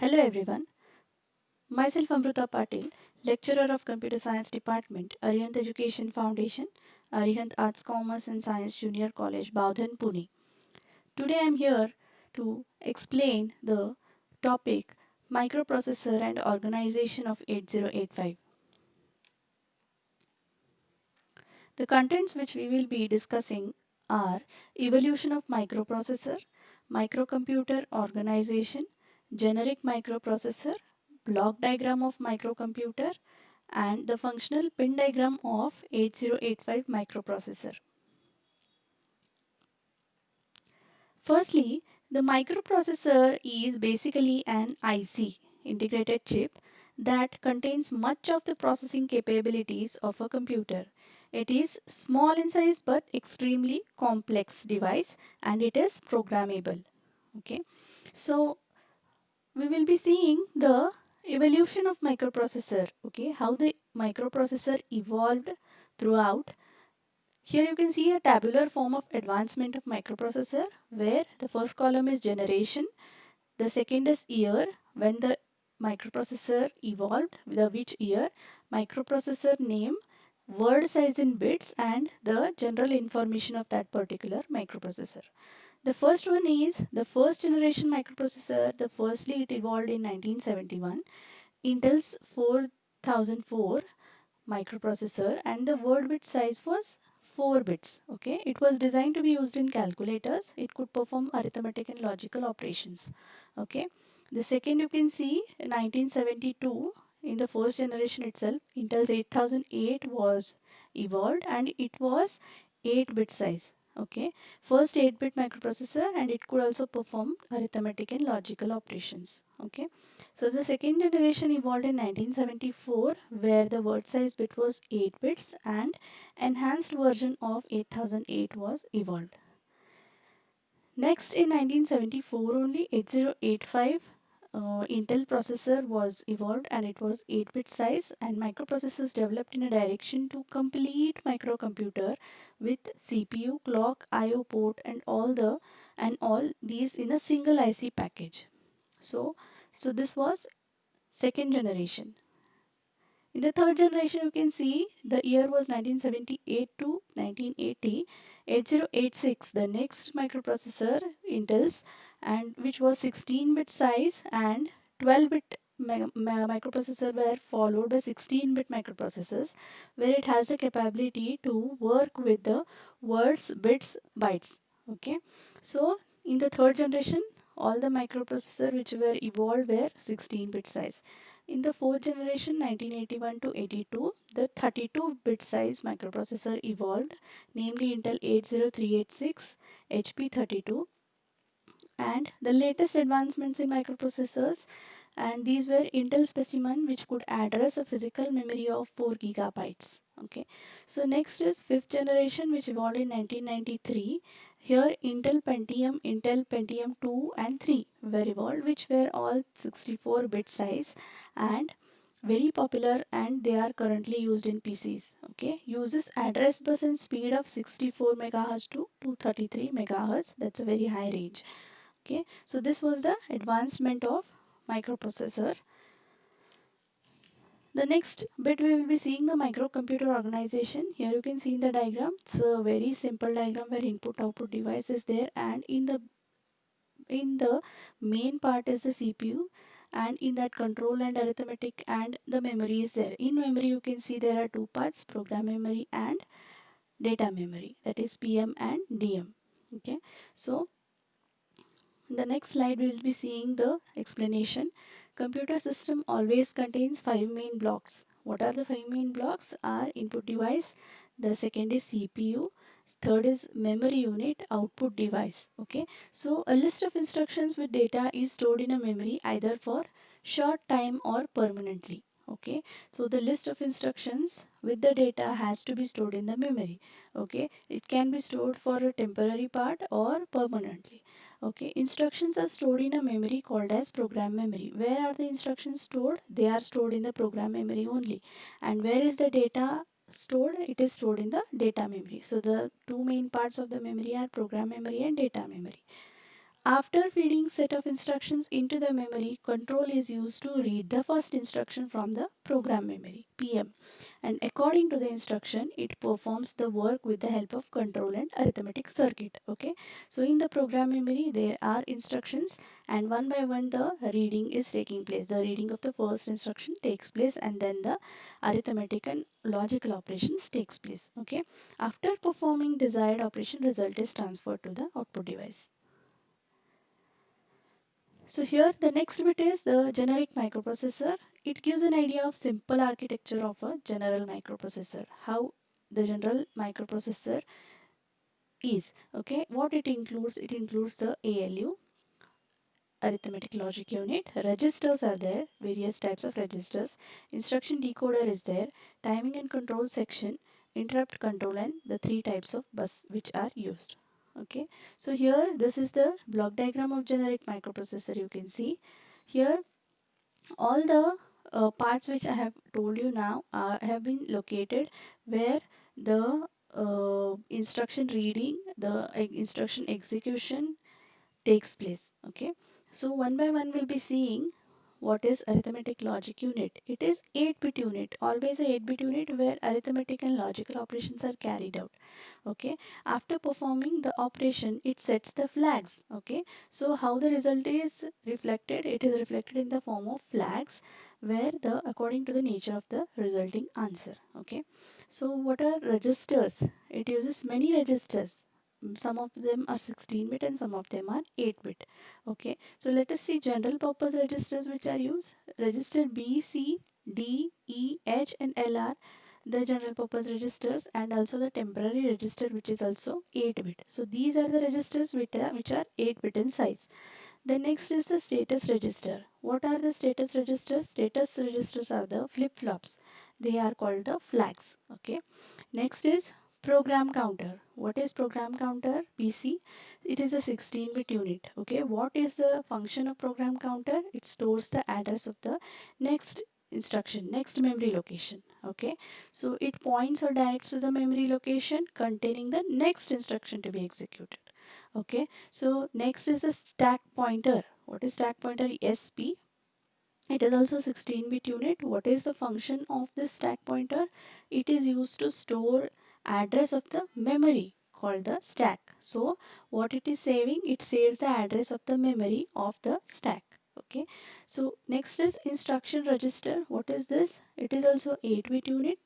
Hello everyone, myself Amruta Patil, lecturer of Computer Science Department, Arihant Education Foundation, Arihant Arts, Commerce and Science Junior College, Baudhan, Pune. Today I am here to explain the topic microprocessor and organization of 8085. The contents which we will be discussing are evolution of microprocessor, microcomputer organization, generic microprocessor, block diagram of microcomputer, and the functional pin diagram of 8085 microprocessor. Firstly, the microprocessor is basically an IC, integrated chip, that contains much of the processing capabilities of a computer. It is small in size but extremely complex device, and it is programmable. Okay, so we will be seeing the evolution of microprocessor. Okay, how the microprocessor evolved throughout. Here you can see a tabular form of advancement of microprocessor, where the first column is generation, the second is year, when the microprocessor evolved, the which year, microprocessor name, word size in bits, and the general information of that particular microprocessor. The first one is the first generation microprocessor. The firstly it evolved in 1971, Intel's 4004 microprocessor, and the word bit size was 4 bits. Okay, it was designed to be used in calculators. It could perform arithmetic and logical operations. Okay, the second you can see in 1972, in the first generation itself, Intel's 8008 was evolved, and it was 8 bit size. Okay, first 8 bit microprocessor, and it could also perform arithmetic and logical operations. Okay, so the second generation evolved in 1974, where the word size bit was 8 bits, and enhanced version of 8008 was evolved. Next, in 1974 only, 8085 Intel processor was evolved, and it was 8 bit size, and microprocessors developed in a direction to complete microcomputer with CPU, clock, IO port, and all these in a single IC package. So this was second generation. In the third generation, you can see the year was 1978 to 1980. 8086, the next microprocessor, Intel's, and which was 16-bit size, and 12-bit microprocessor were followed by 16-bit microprocessors, where it has the capability to work with the words, bits, bytes. Okay, so in the third generation, all the microprocessor which were evolved were 16-bit size. In the fourth generation, 1981 to 82, the 32-bit size microprocessor evolved, namely Intel 80386, HP32, and the latest advancements in microprocessors, and these were Intel Specimen, which could address a physical memory of 4 gigabytes. Okay, so next is fifth generation, which evolved in 1993. Here Intel Pentium 2 and 3 were evolved, which were all 64-bit size and very popular, and they are currently used in PCs. Okay, uses address bus and speed of 64 megahertz to 233 megahertz. That's a very high range. Okay, so this was the advancement of microprocessor. The next bit we will be seeing the microcomputer organization. Here you can see in the diagram, it's a very simple diagram where input output device is there, and in the main part is the CPU, and in that control and arithmetic and the memory is there. In memory you can see there are two parts, program memory and data memory, that is PM and DM. Okay, so in the next slide, we will be seeing the explanation. Computer system always contains five main blocks. What are the five main blocks? Are input device, the second is CPU, third is memory unit, output device. Okay, so a list of instructions with data is stored in a memory either for short time or permanently. Okay, so the list of instructions with the data has to be stored in the memory. Okay, it can be stored for a temporary part or permanently. Okay, instructions are stored in a memory called as program memory. Where are the instructions stored? They are stored in the program memory only. And where is the data stored? It is stored in the data memory. So the two main parts of the memory are program memory and data memory. After feeding set of instructions into the memory, control is used to read the first instruction from the program memory, PM, and according to the instruction it performs the work with the help of control and arithmetic circuit. Okay, so in the program memory there are instructions, and one by one the reading is taking place. The reading of the first instruction takes place, and then the arithmetic and logical operations takes place. Okay, after performing desired operation, result is transferred to the output device. So here the next bit is the generic microprocessor. It gives an idea of simple architecture of a general microprocessor. How the general microprocessor is. Okay, what it includes the ALU, arithmetic logic unit, registers are there, various types of registers, instruction decoder is there, timing and control section, interrupt control, and the three types of bus which are used. Okay, so here this is the block diagram of generic microprocessor. You can see here all the parts which I have told you now have been located where the instruction reading, the instruction execution takes place. Okay, so one by one we'll be seeing what is arithmetic logic unit. It is 8-bit unit, always a 8-bit unit where arithmetic and logical operations are carried out. Okay, after performing the operation it sets the flags. Okay, so how the result is reflected, it is reflected in the form of flags where the according to the nature of the resulting answer. Okay, so what are registers? It uses many registers. Some of them are 16-bit and some of them are 8-bit. Okay, so let us see general purpose registers which are used. Register B, C, D, E, H and L are the general purpose registers, and also the temporary register which is also 8-bit. So these are the registers which are 8-bit in size. The next is the status register. What are the status registers? Status registers are the flip-flops. They are called the flags. Okay. Next is program counter. What is program counter? PC. It is a 16-bit unit. Okay. What is the function of program counter? It stores the address of the next instruction, next memory location. Okay, so it points or directs to the memory location containing the next instruction to be executed. Okay, so next is the stack pointer. What is stack pointer? SP. It is also 16-bit unit. What is the function of this stack pointer? It is used to store address of the memory called the stack. So what it is saving? It saves the address of the memory of the stack. Okay, so next is instruction register. What is this? It is also 8-bit unit.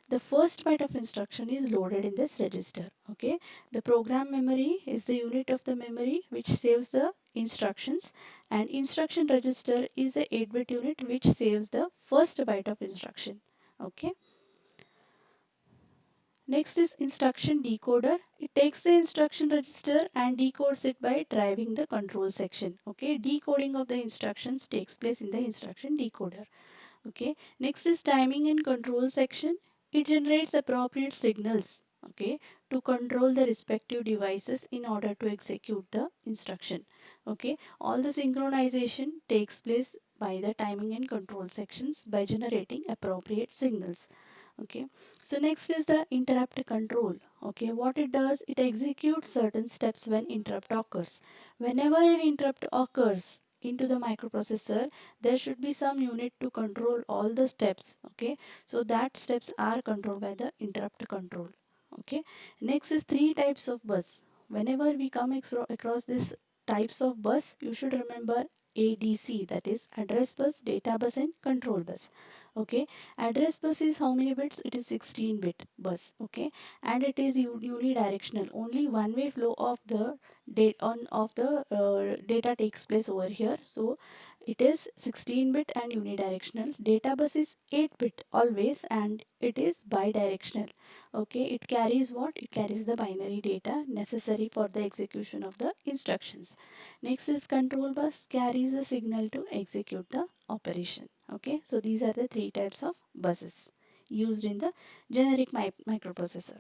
The first byte of instruction is loaded in this register. Okay, the program memory is the unit of the memory which saves the instructions, and instruction register is a 8-bit unit which saves the first byte of instruction. Okay, next is instruction decoder. It takes the instruction register and decodes it by driving the control section. Okay, decoding of the instructions takes place in the instruction decoder. Okay, next is timing and control section. It generates appropriate signals, okay, to control the respective devices in order to execute the instruction. Okay, all the synchronization takes place by the timing and control sections by generating appropriate signals. Okay, so next is the interrupt control. Okay, what it does, it executes certain steps when interrupt occurs. Whenever an interrupt occurs into the microprocessor, there should be some unit to control all the steps. Okay, so that steps are controlled by the interrupt control. Okay, next is three types of bus. Whenever we come across this types of bus, you should remember ADC, that is address bus, data bus and control bus. Okay, address bus is how many bits? It is 16-bit bus. Okay, and it is unidirectional. Only one way flow of the data takes place over here. So it is 16-bit and unidirectional. Data bus is 8-bit always, and it is bidirectional. Okay, it carries what? It carries the binary data necessary for the execution of the instructions. Next is control bus, carries the signal to execute the operation. Okay, so these are the three types of buses used in the generic microprocessor.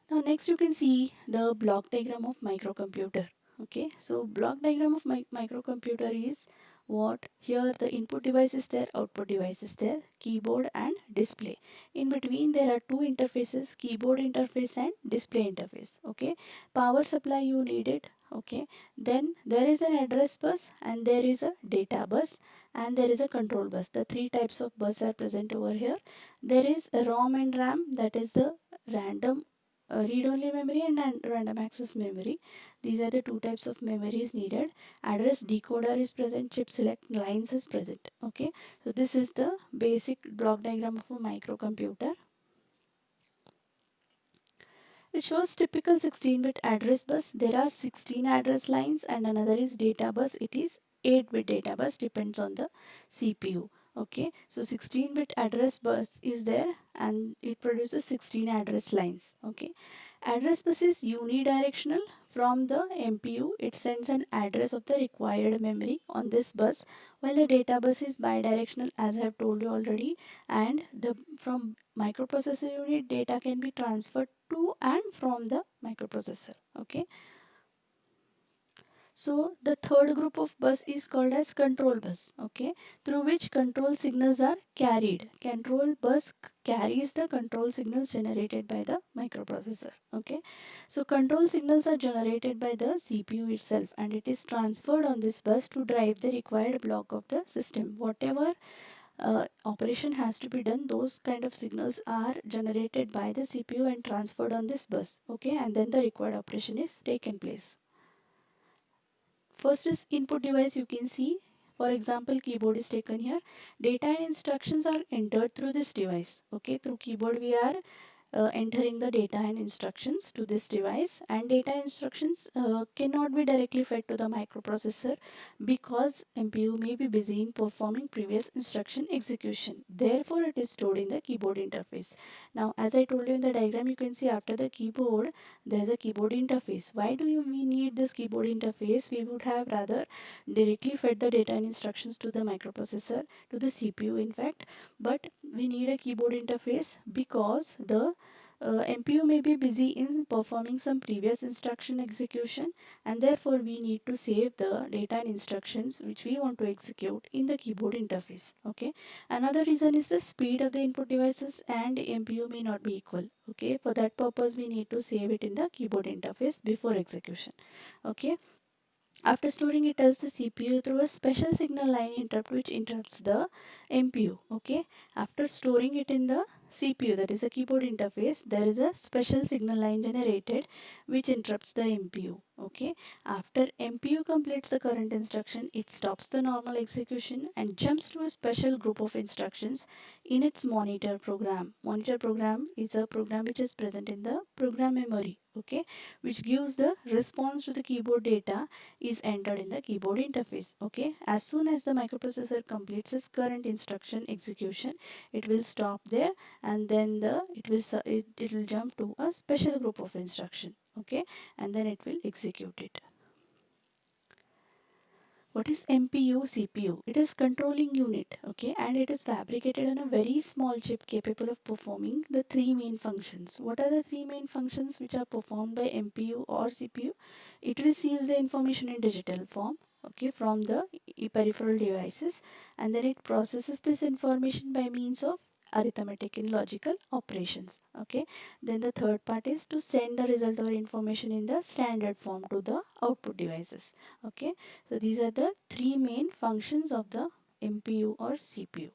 Now next you can see the block diagram of microcomputer. Okay, so block diagram of microcomputer is what here the input device is there, output device is there, keyboard and display. In between there are two interfaces, keyboard interface and display interface. Okay, power supply you need it. Okay, then there is an address bus and there is a data bus and there is a control bus. The three types of bus are present over here. There is a ROM and RAM, that is the random read-only memory and random access memory. These are the two types of memories needed. Address decoder is present, chip select lines is present. Okay, so this is the basic block diagram of a microcomputer. It shows typical 16-bit address bus. There are 16 address lines and another is data bus. It is 8-bit data bus, depends on the CPU. Okay, so 16-bit address bus is there and it produces 16 address lines. Okay, address bus is unidirectional. From the MPU, it sends an address of the required memory on this bus, while the data bus is bidirectional, as I have told you already, and the from microprocessor unit data can be transferred to and from the microprocessor. Okay, so the third group of bus is called as control bus. Okay, through which control signals are carried. Control bus carries the control signals generated by the microprocessor. Okay, so control signals are generated by the CPU itself and it is transferred on this bus to drive the required block of the system. Whatever operation has to be done, those kind of signals are generated by the CPU and transferred on this bus. Okay, and then the required operation is taken place. First is input device. You can see, for example, keyboard is taken here. Data and instructions are entered through this device. Okay, through keyboard we are entering the data and instructions to this device, and data instructions cannot be directly fed to the microprocessor because MPU may be busy in performing previous instruction execution. Therefore, it is stored in the keyboard interface. Now, as I told you in the diagram, you can see after the keyboard, there is a keyboard interface. Why do we need this keyboard interface? We would have rather directly fed the data and instructions to the microprocessor, to the CPU in fact, but we need a keyboard interface because the MPU may be busy in performing some previous instruction execution, and therefore we need to save the data and instructions which we want to execute in the keyboard interface. Okay, another reason is the speed of the input devices and MPU may not be equal. Okay, for that purpose we need to save it in the keyboard interface before execution. Okay, after storing it tells the CPU through a special signal line interrupt which interrupts the MPU. Okay, after storing it in the CPU, that is a keyboard interface, there is a special signal line generated which interrupts the MPU. Okay, after MPU completes the current instruction, it stops the normal execution and jumps to a special group of instructions in its monitor program. Monitor program is a program which is present in the program memory. Okay, which gives the response to the keyboard data is entered in the keyboard interface. Okay, as soon as the microprocessor completes its current instruction execution, it will stop there and then it will jump to a special group of instruction. Okay, and then it will execute it. What is MPU CPU? It is controlling unit. Okay, and it is fabricated on a very small chip capable of performing the three main functions. What are the three main functions which are performed by MPU or CPU? It receives the information in digital form, okay, from the peripheral devices, and then it processes this information by means of arithmetic and logical operations. Okay, then the third part is to send the result or information in the standard form to the output devices. Okay, so these are the three main functions of the MPU or CPU.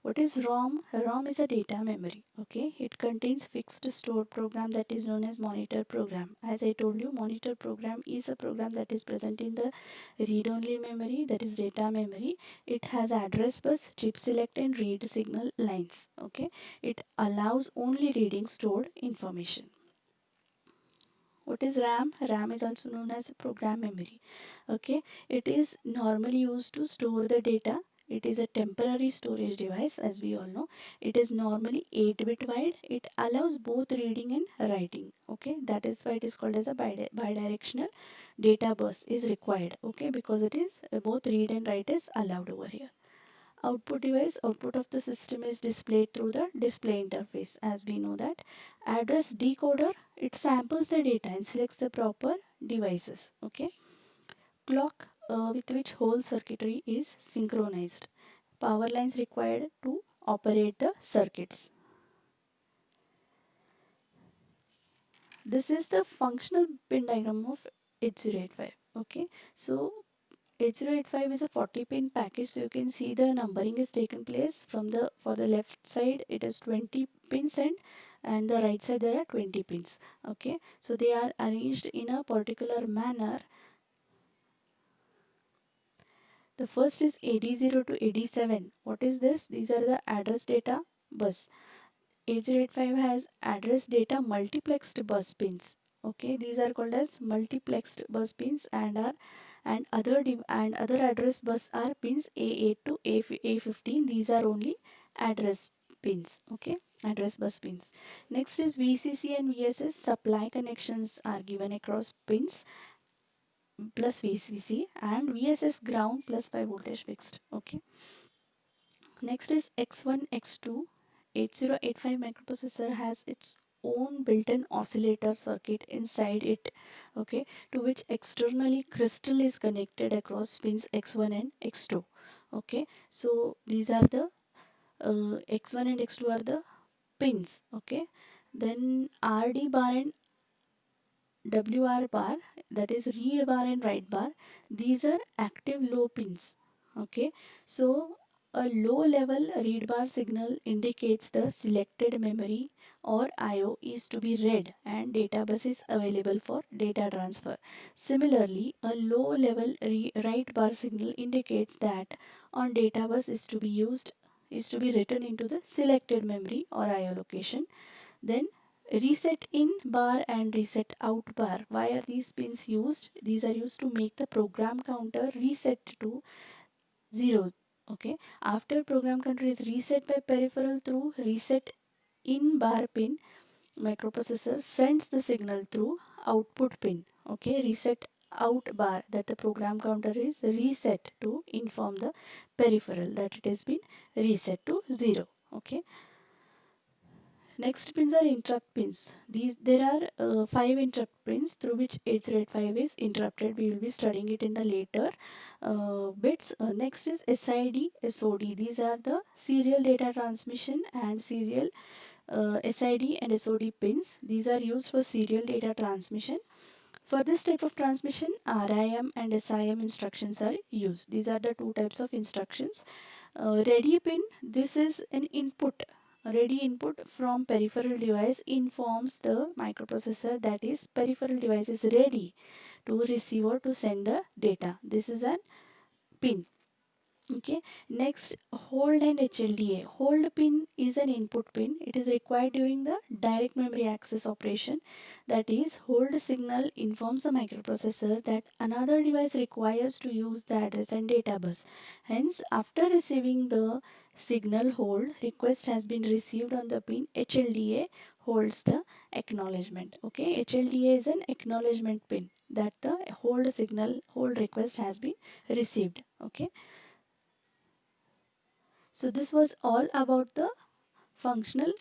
What is ROM? ROM is a data memory. Okay, it contains fixed stored program that is known as monitor program. As I told you, monitor program is a program that is present in the read-only memory, that is data memory. It has address bus, chip select and read signal lines. Okay, it allows only reading stored information. What is RAM? RAM is also known as program memory. Okay, it is normally used to store the data. It is a temporary storage device, as we all know. It is normally 8-bit wide. It allows both reading and writing. Okay, that is why it is called as a bidirectional data bus is required. Okay, because it is both read and write is allowed over here. Output device, output of the system is displayed through the display interface, as we know that. Address decoder, it samples the data and selects the proper devices. Okay, clock with which whole circuitry is synchronized. Power lines required to operate the circuits. This is the functional pin diagram of 8085. Okay, so 8085 is a 40 pin package, so you can see the numbering is taken place from the for the left side it is 20 pins, and the right side there are 20 pins. Okay, so they are arranged in a particular manner. The first is AD0 to AD7. What is this? These are the address data bus. 8085 has address data multiplexed bus pins. Okay, these are called as multiplexed bus pins, and other address bus are pins A8 to A15. These are only address pins. Okay, address bus pins. Next is VCC and VSS. Supply connections are given across pins plus VCC, and VSS ground plus 5 voltage fixed. Okay. Next is X1, X2. 8085 microprocessor has its own built-in oscillator circuit inside it, okay, to which externally crystal is connected across pins X1 and X2. Okay, so these are the X1 and X2 are the pins. Okay, then RD bar and WR bar, that is read bar and write bar, these are active low pins. Okay, so a low level read bar signal indicates the selected memory or IO is to be read and data bus is available for data transfer. Similarly, a low level write bar signal indicates that on data bus is to be written into the selected memory or IO location. Then reset in bar and reset out bar. Why are these pins used? These are used to make the program counter reset to 0. Okay. After program counter is reset by peripheral through reset in bar pin, microprocessor sends the signal through output pin. Okay. Reset out bar, that the program counter is reset to inform the peripheral that it has been reset to 0. Okay. Next pins are interrupt pins. These there are 5 interrupt pins through which 8085 is interrupted. We will be studying it in the later bits. Next is SID, SOD. These are the serial data transmission and serial SID and SOD pins. These are used for serial data transmission. For this type of transmission, RIM and SIM instructions are used. These are the two types of instructions. Ready pin, this is an input. A ready input from peripheral device informs the microprocessor that is peripheral device is ready to receive or to send the data. This is an pin. Okay, next hold and HLDA. Hold pin is an input pin. It is required during the direct memory access operation. That is, hold signal informs the microprocessor that another device requires to use the address and data bus. Hence, after receiving the signal hold, request has been received on the pin, HLDA holds the acknowledgement. Okay, HLDA is an acknowledgement pin that the hold request has been received. Okay. So this was all about the functional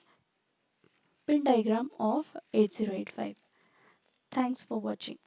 pin diagram of 8085. Thanks for watching.